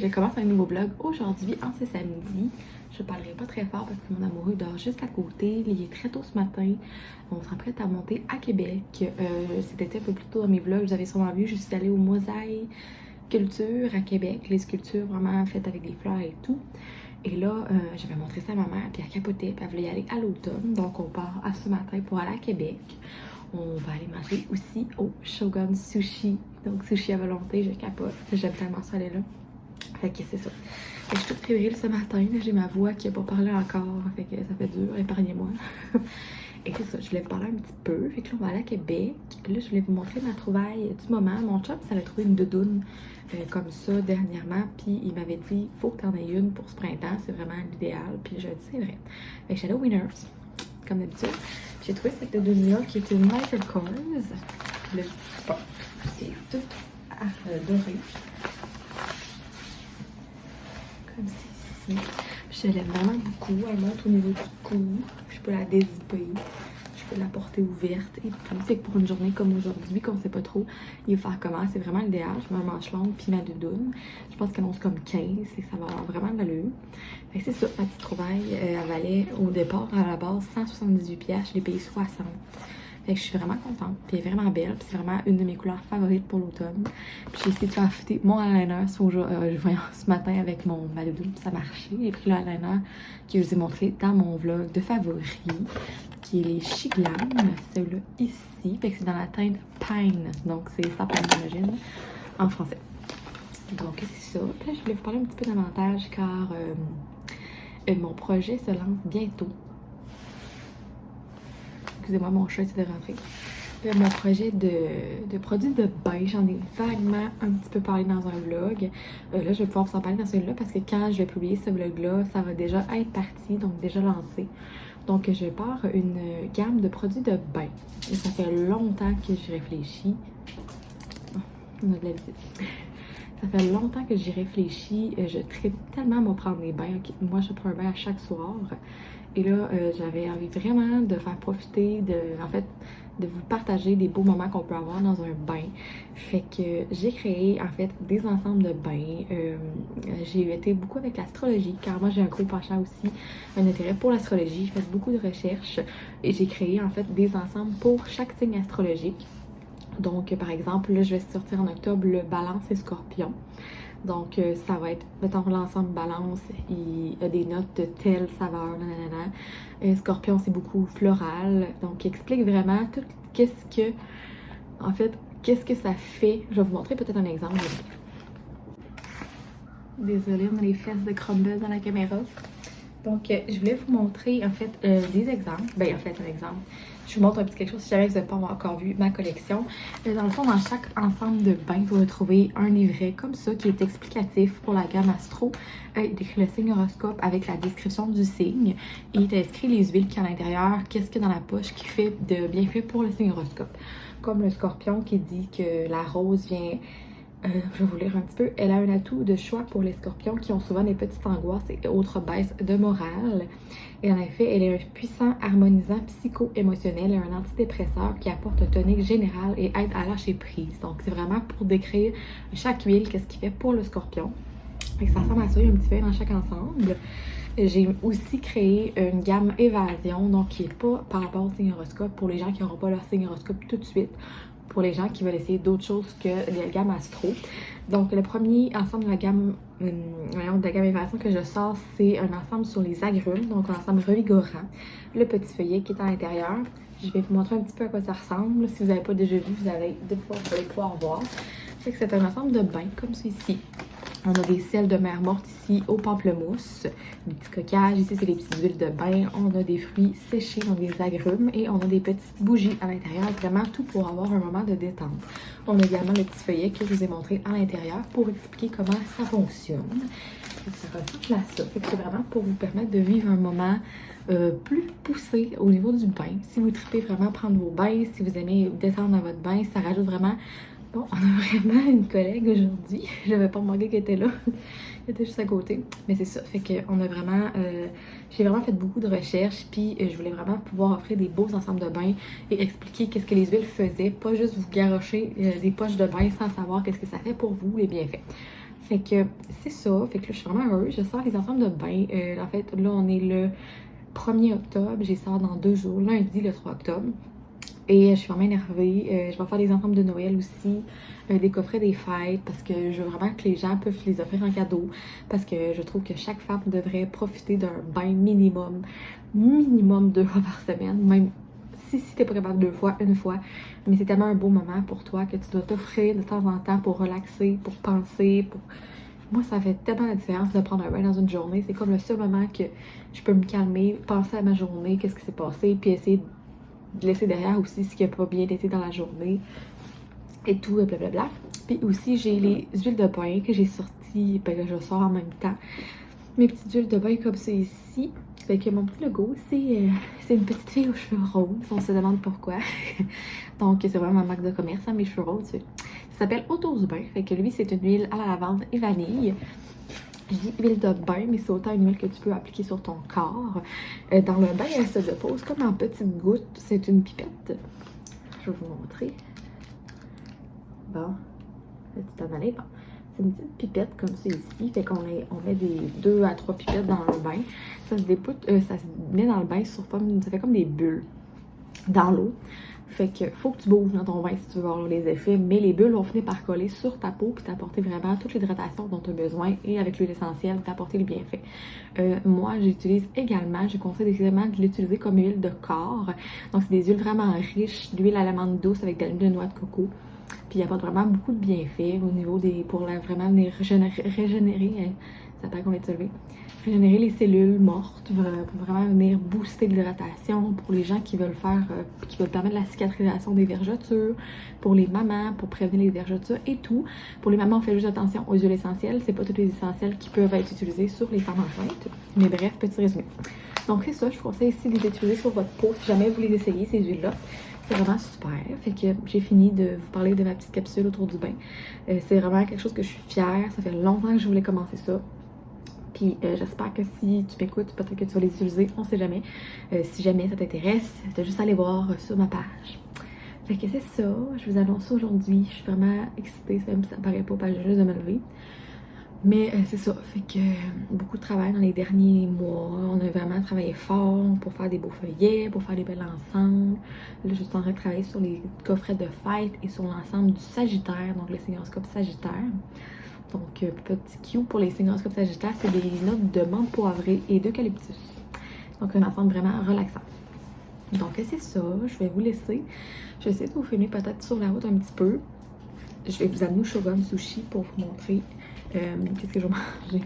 je commence un nouveau vlog aujourd'hui en ce samedi. Je parlerai pas très fort parce que mon amoureux dort juste à côté. Il est très tôt ce matin. On s'apprête à monter à Québec. C'était un peu plus tôt dans mes vlogs, vous avez sûrement vu, je suis allée au Mosaïque Culture à Québec. Les sculptures vraiment faites avec des fleurs et tout. Et là, j'avais montré ça à ma mère, puis elle capotait, puis elle voulait y aller à l'automne. Donc on part à ce matin pour aller à Québec. On va aller manger aussi au Shogun Sushi. Donc sushi à volonté, je capote. J'aime tellement ça aller là. Fait que c'est ça. Fait que je suis toute fébrile ce matin. J'ai ma voix qui n'a pas parlé encore. Fait que ça fait dur, épargnez-moi. Et c'est ça, je voulais vous parler un petit peu. Fait que là, on va aller à Québec. Là, je voulais vous montrer ma trouvaille du moment. Mon chum, ça avait trouvé une doudoune comme ça dernièrement. Puis il m'avait dit, faut que t'en aies une pour ce printemps. C'est vraiment l'idéal. Puis je dis, c'est vrai. Fait que j'allais au Winners, comme d'habitude. J'ai trouvé cette doudoune-là qui est une Michael Kors. Le bon, c'est tout doré. Comme c'est ici. Je l'aime vraiment beaucoup. Elle monte au niveau du cou. Je peux la dézipper. Je peux la porter ouverte et tout. Fait que pour une journée comme aujourd'hui, qu'on sait pas trop, il va faire comment, c'est vraiment l'idéal. Je mets ma manche longue puis ma doudoune. Je pense qu'elle monte comme 15 et ça va avoir vraiment de l'allure. Fait que c'est ça, ma petite trouvaille. Elle valait au départ, à la base, 178$. Je l'ai payé 60$. Fait que je suis vraiment contente, puis elle est vraiment belle, puis c'est vraiment une de mes couleurs favorites pour l'automne. Puis j'ai essayé de faire fitter mon eyeliner ce matin avec mon Malibu, puis ça marchait. J'ai pris l'eyeliner que je vous ai montré dans mon vlog de favoris, qui est les Chiglam, celui-là ici, fait que c'est dans la teinte Pine, donc c'est sapin j'imagine, en français. Donc c'est ça, puis là je voulais vous parler un petit peu davantage car mon projet se lance bientôt. Excusez-moi, mon chat essaie de rentrer. Mon projet de produit de bain, j'en ai vaguement un petit peu parlé dans un vlog. Là, je vais pouvoir vous en parler dans celui-là parce que quand je vais publier ce vlog-là, ça va déjà être parti, donc déjà lancé. Donc, je pars une gamme de produits de bain. Et ça fait longtemps que j'y réfléchis. Oh, on a de la visite. Ça fait longtemps que j'y réfléchis. Je tripe tellement à me prendre des bains. Okay, moi, je prends un bain à chaque soir. Et là, j'avais envie vraiment de faire profiter, de vous partager des beaux moments qu'on peut avoir dans un bain. Fait que j'ai créé, en fait, des ensembles de bains. J'ai été beaucoup avec l'astrologie, car moi, j'ai un gros penchant aussi, un intérêt pour l'astrologie. J'ai fait beaucoup de recherches et j'ai créé, en fait, des ensembles pour chaque signe astrologique. Donc, par exemple, là, je vais sortir en octobre le Balance et Scorpion. Donc, ça va être, mettons, l'ensemble Balance, il y a des notes de telle saveur, nanana. Scorpion, c'est beaucoup floral. Donc, il explique vraiment tout qu'est-ce que ça fait. Je vais vous montrer peut-être un exemple. Désolée, on a les fesses de crumble dans la caméra. Donc, je voulais vous montrer, en fait, des exemples. Ben, en fait, un exemple. Je vous montre un petit quelque chose si jamais vous n'avez pas encore vu ma collection. Dans le fond, dans chaque ensemble de bains, vous retrouvez un livret comme ça qui est explicatif pour la gamme Astro. Il décrit le signe horoscope avec la description du signe. Et il inscrit les huiles qu'il y a à l'intérieur, qu'est-ce qu'il y a dans la poche qui fait de bienfaits pour le signe horoscope. Comme le Scorpion qui dit que la rose vient... je vais vous lire un petit peu. Elle a un atout de choix pour les scorpions qui ont souvent des petites angoisses et autres baisses de morale. Et en effet, elle est un puissant harmonisant psycho-émotionnel et un antidépresseur qui apporte un tonique général et aide à lâcher prise. Donc, c'est vraiment pour décrire chaque huile, qu'est-ce qu'il fait pour le scorpion. Et ça ressemble à ça, il y a un petit peu dans chaque ensemble. J'ai aussi créé une gamme évasion, donc qui n'est pas par rapport au signe horoscope pour les gens qui n'auront pas leur signe horoscope tout de suite. Pour les gens qui veulent essayer d'autres choses que la gamme Astro. Donc, le premier ensemble de la gamme évasion que je sors, c'est un ensemble sur les agrumes, donc un ensemble revigorant. Le petit feuillet qui est à l'intérieur. Je vais vous montrer un petit peu à quoi ça ressemble. Si vous n'avez pas déjà vu, vous allez pouvoir voir. C'est un ensemble de bains comme celui-ci. On a des sels de mer morte ici au pamplemousse, des petits coquillages. Ici, c'est des petites huiles de bain. On a des fruits séchés, donc des agrumes. Et on a des petites bougies à l'intérieur. Vraiment tout pour avoir un moment de détente. On a également le petit feuillet que je vous ai montré à l'intérieur pour expliquer comment ça fonctionne. Et ça ressemble à ça. C'est vraiment pour vous permettre de vivre un moment plus poussé au niveau du bain. Si vous tripez vraiment prendre vos bains, si vous aimez détendre dans votre bain, ça rajoute vraiment... Bon, on a vraiment une collègue aujourd'hui. Je n'avais pas remarqué qu'elle était là. Elle était juste à côté. Mais c'est ça. Fait qu'on a vraiment... j'ai vraiment fait beaucoup de recherches. Puis je voulais vraiment pouvoir offrir des beaux ensembles de bains et expliquer qu'est-ce que les huiles faisaient. Pas juste vous garrocher des poches de bain sans savoir qu'est-ce que ça fait pour vous, les bienfaits. Fait que c'est ça. Fait que là, je suis vraiment heureuse. Je sors les ensembles de bain. En fait, là, on est le 1er octobre. J'ai sors dans 2 jours, lundi le 3 octobre. Et je suis vraiment énervée. Je vais faire des ensembles de Noël aussi, des coffrets des fêtes, parce que je veux vraiment que les gens peuvent les offrir en cadeau. Parce que je trouve que chaque femme devrait profiter d'un bain minimum 2 fois par semaine. Même si t'es pas capable 2 fois, 1 fois. Mais c'est tellement un beau moment pour toi que tu dois t'offrir de temps en temps pour relaxer, pour penser, pour... Moi, ça fait tellement la différence de prendre un bain dans une journée. C'est comme le seul moment que je peux me calmer, penser à ma journée, qu'est-ce qui s'est passé, puis essayer de laisser derrière aussi ce qui n'a pas bien été dans la journée et tout, blablabla. Puis aussi, j'ai les huiles de bain que j'ai sorties, ben que je sors en même temps. Mes petites huiles de bain comme ça ici. Fait que mon petit logo, c'est une petite fille aux cheveux roses. On se demande pourquoi. Donc, c'est vraiment ma marque de commerce, hein, mes cheveux roses. Ça s'appelle Autour du bain. Fait que lui, c'est une huile à la lavande et vanille. Je dis huile de bain, mais c'est autant une huile que tu peux appliquer sur ton corps. Dans le bain, elle se dépose comme en petites gouttes. C'est une pipette. Je vais vous montrer. Bon, petite analyse. Bon. C'est une petite pipette comme ça ici. Fait qu'on met des 2 à 3 pipettes dans le bain. Ça se dépoute, ça se met dans le bain sur forme, ça fait comme des bulles dans l'eau. Fait que faut que tu bouges dans ton bain si tu veux avoir les effets, mais les bulles vont finir par coller sur ta peau puis t'apporter vraiment toute l'hydratation dont tu as besoin et avec l'huile essentielle t'apporter le bienfait. Moi, j'utilise également, je conseille également de l'utiliser comme huile de corps. Donc, c'est des huiles vraiment riches, d'huile à l'amande douce avec de l'huile de noix de coco. Puis, il apporte vraiment beaucoup de bienfaits au niveau des... pour vraiment venir régénérer hein, ça paraît qu'on va être élevé. Régénérer les cellules mortes, pour vraiment venir booster l'hydratation pour les gens qui veulent faire, qui veulent permettre la cicatrisation des vergetures, pour les mamans, pour prévenir les vergetures et tout. Pour les mamans, on fait juste attention aux huiles essentielles. C'est pas toutes les essentielles qui peuvent être utilisées sur les femmes enceintes. Mais bref, petit résumé. Donc c'est ça, je vous conseille ici de les utiliser sur votre peau si jamais vous les essayez, ces huiles-là. C'est vraiment super. Fait que j'ai fini de vous parler de ma petite capsule autour du bain. C'est vraiment quelque chose que je suis fière. Ça fait longtemps que je voulais commencer ça. Puis j'espère que si tu m'écoutes, peut-être que tu vas les utiliser, on sait jamais. Si jamais ça t'intéresse, t'as juste à aller voir sur ma page. Fait que c'est ça, je vous annonce aujourd'hui. Je suis vraiment excitée, même si ça paraît pas, parce que je viens juste de me lever. Mais c'est ça, fait que beaucoup de travail dans les derniers mois. On a vraiment travaillé fort pour faire des beaux feuillets, pour faire des belles ensembles. Là, je suis en train de travailler sur les coffrets de fête et sur l'ensemble du Sagittaire, donc le signhoroscope Sagittaire. Donc, petit cue pour les signhoroscopes Sagittaire, c'est des notes de menthe poivrée et d'eucalyptus. Donc, un ensemble vraiment relaxant. Donc, c'est ça. Je vais vous laisser. Je vais essayer de vous filmer peut-être sur la route un petit peu. Je vais vous amener au Shogun Sushi pour vous montrer qu'est-ce que je vais manger.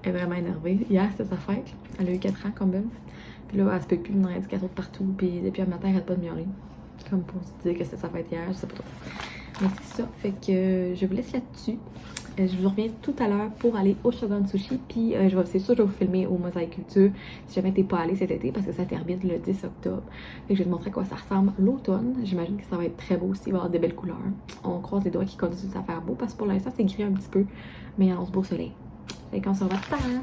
Elle est vraiment énervée. Hier, c'était sa fête. Elle a eu 4 ans quand même. Puis là, elle se peut plus, il y a du gâteau de partout. Puis depuis un matin, elle arrête pas de miauler. Comme pour se dire que c'était sa fête hier, je sais pas trop. Mais c'est ça, fait que je vous laisse là-dessus. Je vous reviens tout à l'heure pour aller au Shogun Sushi. Puis c'est sûr que je vais vous filmer au Mosaïque Culture si jamais t'es pas allé cet été parce que ça termine le 10 octobre. Fait que je vais te montrer à quoi ça ressemble l'automne. J'imagine que ça va être très beau aussi, il va y avoir des belles couleurs. On croise les doigts qu'ils continuent à faire beau parce que pour l'instant c'est gris un petit peu, mais il annonce beau soleil. Fait qu'on se revoit tout à l'heure.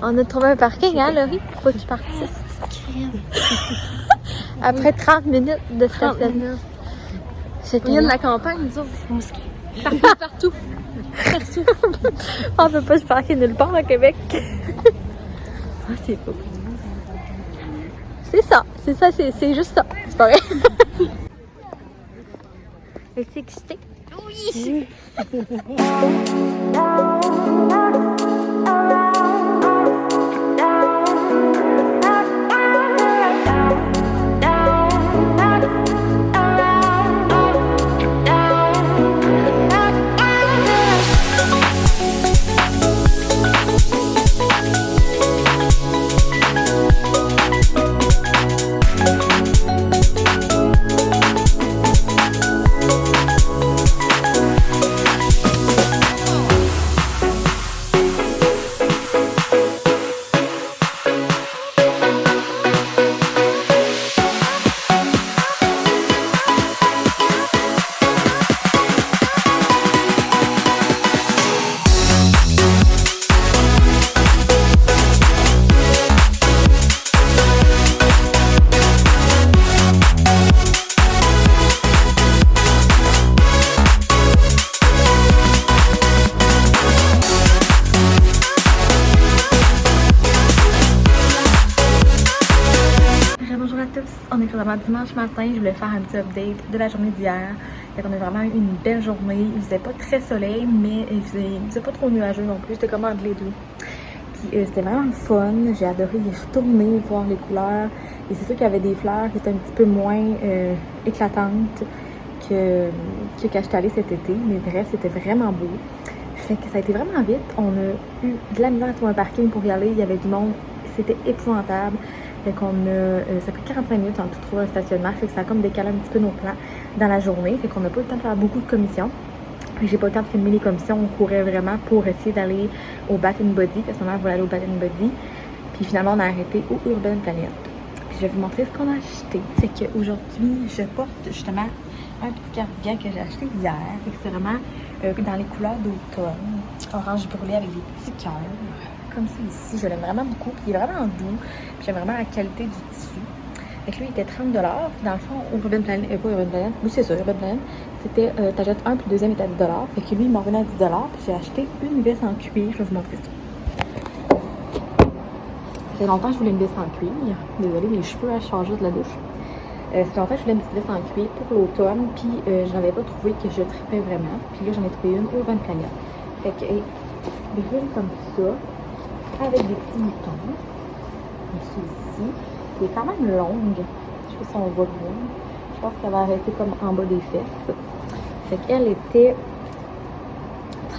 On a trouvé un parking, hein, Laurie? Faut que tu partisses. Après 30 minutes de stationnement. On vient de la campagne, nous autres. Partout. On peut pas se parquer nulle part à Québec. Ah, c'est beau. C'est ça, c'est juste ça. C'est pas vrai. Es-tu excitée? Oui! tous, on est vraiment dimanche matin, je voulais faire un petit update de la journée d'hier. Fait qu'on a vraiment eu une belle journée, il faisait pas très soleil, mais il faisait pas trop nuageux non plus, c'était comme entre les deux. Puis c'était vraiment fun, j'ai adoré y retourner, voir les couleurs. Et c'est sûr qu'il y avait des fleurs qui étaient un petit peu moins éclatantes que quand j'étais allée cet été, mais bref, c'était vraiment beau. Fait que ça a été vraiment vite, on a eu de la misère à trouver un parking pour y aller, il y avait du monde, c'était épouvantable. Fait qu'on a, ça a pris 45 minutes en tout trouver un stationnement, fait que ça a comme décalé un petit peu nos plans dans la journée, fait qu'on n'a pas eu le temps de faire beaucoup de commissions. J'ai pas le temps de filmer les commissions, on courait vraiment pour essayer d'aller au Bath & Body, parce que ma mère voulait aller au Bath & Body, puis finalement on a arrêté au Urban Planet. Puis je vais vous montrer ce qu'on a acheté. Fait qu'aujourd'hui, je porte justement un petit cardigan que j'ai acheté hier, fait que c'est vraiment dans les couleurs d'automne, orange brûlé avec des petits cœurs. Comme ça ici, je l'aime vraiment beaucoup, puis il est vraiment doux, puis j'aime vraiment la qualité du tissu. Fait que lui, il était 30$, dans le fond, au Urban Planet, pas Urban Planet, oui c'est ça, Urban Planet, c'était, t'achètes un, puis le deuxième était à 10$, fait que lui, il m'en revenait à 10$, puis j'ai acheté une veste en cuir, je vais vous montrer ça. Ça fait longtemps que je voulais une veste en cuir, désolée, mes cheveux ont changé de la douche. Ça fait longtemps que je voulais une petite veste en cuir pour l'automne, puis je n'avais pas trouvé que je tripais vraiment, puis là, j'en ai trouvé une Urban Planet. Fait que, des fils comme ça, avec des petits boutons, comme celui-ci, qui est quand même longue. Je sais pas si on voit bien. Je pense qu'elle va arrêter comme en bas des fesses. Fait qu'elle était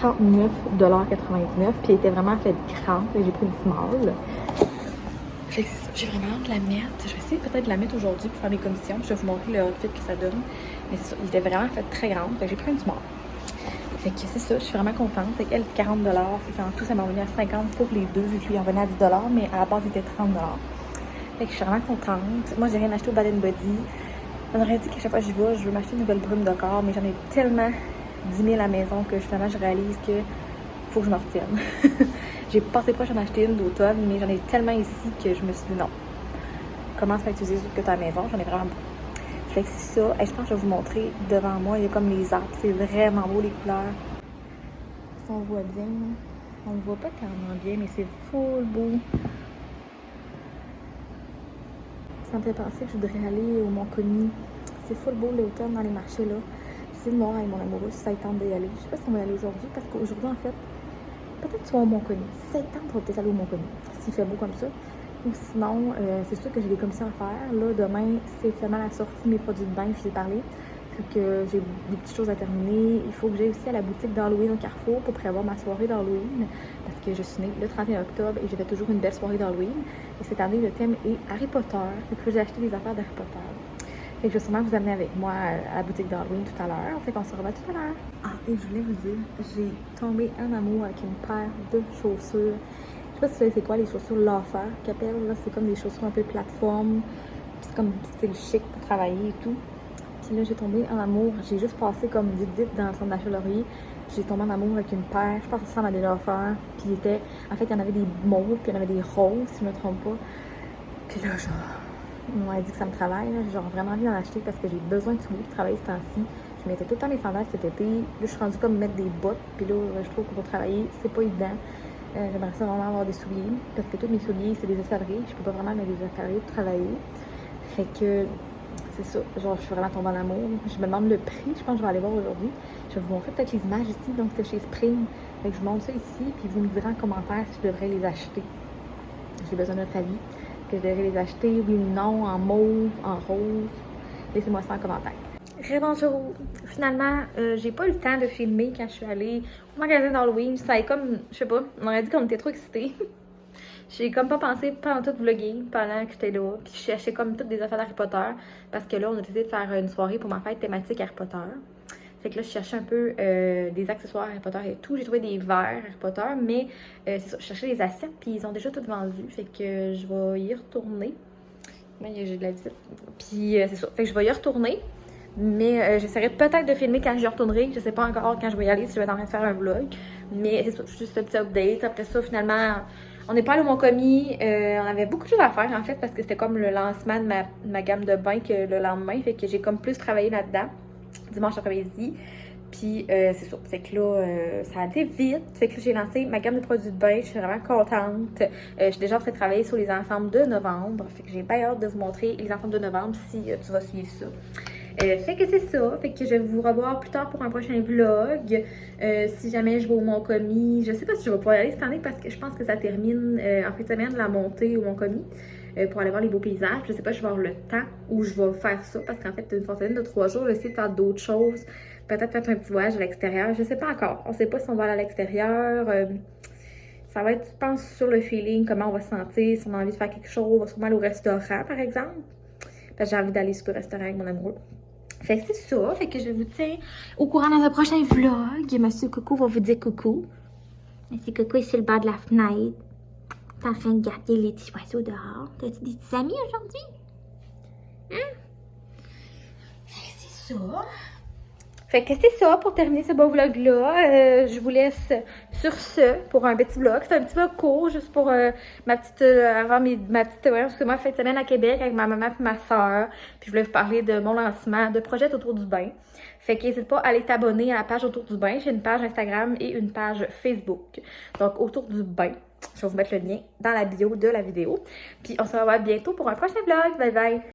39,99$, puis elle était vraiment faite grande. J'ai pris une small. Fait que c'est ça, j'ai vraiment hâte de la mettre. Je vais essayer peut-être de la mettre aujourd'hui pour faire mes commissions. Je vais vous montrer le outfit que ça donne. Mais c'est ça, il était vraiment fait très grande. Fait que j'ai pris une small. Fait que c'est ça, je suis vraiment contente. Fait qu'elle, 40$. Fait qu'en tout, ça m'a revenu à 50$ pour les deux, vu que lui en venait à 10$, mais à la base, il était 30$. Fait que je suis vraiment contente. Moi, j'ai rien acheté au Bath & Body. On aurait dit qu'à chaque fois que j'y vais, je veux m'acheter une nouvelle brume de corps, mais j'en ai tellement 10 000 à la maison que finalement, je réalise que faut que je m'en retienne. J'ai passé proche d'en acheter une d'automne, mais j'en ai tellement ici que je me suis dit non. Commence à utiliser ce que tu as à la maison, j'en ai vraiment beaucoup. Fait que c'est ça. Et je pense que je vais vous montrer devant moi, il y a comme les arbres. C'est vraiment beau les couleurs. Si on voit bien, on ne voit pas tellement bien, mais c'est full beau. Ça me fait penser que je voudrais aller au Montcogny. C'est full beau l'automne dans les marchés là. J'essaie de voir avec mon amoureux si ça tente d'y aller. Je sais pas si on va y aller aujourd'hui parce qu'aujourd'hui en fait, peut-être tu vas au Montcogny. Si ça tente, on va peut-être aller au Montcogny. S'il fait beau comme ça. Ou sinon, c'est sûr que j'ai des commissions à faire. Là, demain, c'est finalement la sortie de mes produits de bain, je vous ai parlé. Fait que j'ai des petites choses à terminer. Il faut que j'aille aussi à la boutique d'Halloween au Carrefour pour prévoir ma soirée d'Halloween. Parce que je suis née le 31 octobre et je fais toujours une belle soirée d'Halloween. Et cette année, le thème est Harry Potter. Fait que j'ai acheté des affaires d'Harry Potter. Fait que je vais sûrement vous amener avec moi à la boutique d'Halloween tout à l'heure. Fait qu'on se revoit tout à l'heure. Ah, et je voulais vous dire, j'ai tombé en amour avec une paire de chaussures. Je sais pas si vous savez c'est quoi les chaussures Loafer qu'appelle. Là, c'est comme des chaussures un peu plateforme. C'est comme style chic pour travailler et tout. Puis là, j'ai tombé en amour. J'ai juste passé comme vite dans le centre d'achat Laurier. J'ai tombé en amour avec une paire. Je pense que ça ressemble à des Loafer. Puis il était... En fait, il y en avait des mauves, puis il y en avait des roses, si je me trompe pas. Puis là, genre... On m'a dit que ça me travaille. J'ai genre vraiment envie d'en acheter parce que j'ai besoin de souliers pour travailler ce temps-ci. Je mettais tout le temps mes sandales cet été. Là, je suis rendue comme mettre des bottes. Puis là, je trouve que pour travailler, c'est pas évident. J'aimerais ça vraiment avoir des souliers. Parce que tous mes souliers, c'est des escadrilles. Je peux pas vraiment mettre des escadrilles pour travailler. Fait que... C'est ça, genre je suis vraiment tombée en amour. Je me demande le prix, je pense que je vais aller voir aujourd'hui. Je vais vous montrer peut-être les images ici, donc c'est chez Spring. Fait que je vous montre ça ici, puis vous me direz en commentaire si je devrais les acheter. J'ai besoin de votre avis. Est-ce que je devrais les acheter, oui ou non, en mauve, en rose? Laissez-moi ça en commentaire. Rebonjour! Finalement, j'ai pas eu le temps de filmer quand je suis allée au magasin d'Halloween. Ça est comme, je sais pas, on aurait dit qu'on était trop excités. J'ai comme pas pensé pendant tout vlogger pendant que j'étais là. Puis je cherchais comme toutes des affaires d'Harry Potter. Parce que là, on a décidé de faire une soirée pour ma fête thématique Harry Potter. Fait que là, je cherchais un peu des accessoires Harry Potter et tout. J'ai trouvé des verres Harry Potter, mais c'est ça, je cherchais des assiettes, puis ils ont déjà toutes vendues. Fait que je vais y retourner. J'ai de la visite. Puis c'est ça. Fait que je vais y retourner. Mais j'essaierai peut-être de filmer quand j'y retournerai. Je sais pas encore quand je vais y aller, si je vais être en train de faire un vlog. Mais c'est ça, juste un petit update. Après ça, finalement... On n'est pas allé au Montcogny, on avait beaucoup de choses à faire en fait parce que c'était comme le lancement de ma gamme de bain que le lendemain, fait que j'ai comme plus travaillé là-dedans, dimanche après-midi. Puis c'est ça. Fait que là, ça a été vite. Fait que là, j'ai lancé ma gamme de produits de bain. Je suis vraiment contente. Je suis déjà en train de travailler sur les ensembles de novembre. Fait que j'ai bien hâte de vous montrer les ensembles de novembre si tu vas suivre ça. Fait que c'est ça. Fait que je vais vous revoir plus tard pour un prochain vlog. Si jamais je vais au Mont-Commis. Je sais pas si je vais pouvoir y aller cette année parce que je pense que ça termine en fin de semaine la montée au Mont-Commis. Pour aller voir les beaux paysages. Je sais pas si je vais avoir le temps où je vais faire ça parce qu'en fait, une semaine de 3 jours, j'essaie de faire d'autres choses. Peut-être faire un petit voyage à l'extérieur. Je sais pas encore. On sait pas si on va aller à l'extérieur. Ça va être, je pense, sur le feeling, comment on va se sentir, si on a envie de faire quelque chose. On va sûrement aller au restaurant, par exemple. Parce que j'ai envie d'aller sur le restaurant avec mon amoureux. Fait que c'est ça. Fait que je vous tiens au courant dans un prochain vlog. Monsieur Coucou va vous dire coucou. Monsieur Coucou est sur le bord de la fenêtre. T'es en train de garder les petits oiseaux dehors. T'as-tu des petits amis aujourd'hui? Hein? Fait que c'est ça. Fait que c'est ça pour terminer ce beau vlog-là. Je vous laisse sur ce pour un petit vlog. C'est un petit peu court, juste pour ma petite excusez-moi, fin de semaine à Québec avec ma maman et ma soeur. Puis je voulais vous parler de mon lancement de projet autour du bain. Fait qu'hésite pas à aller t'abonner à la page autour du bain. J'ai une page Instagram et une page Facebook. Donc autour du bain. Je vais vous mettre le lien dans la bio de la vidéo. Puis on se revoit bientôt pour un prochain vlog. Bye bye!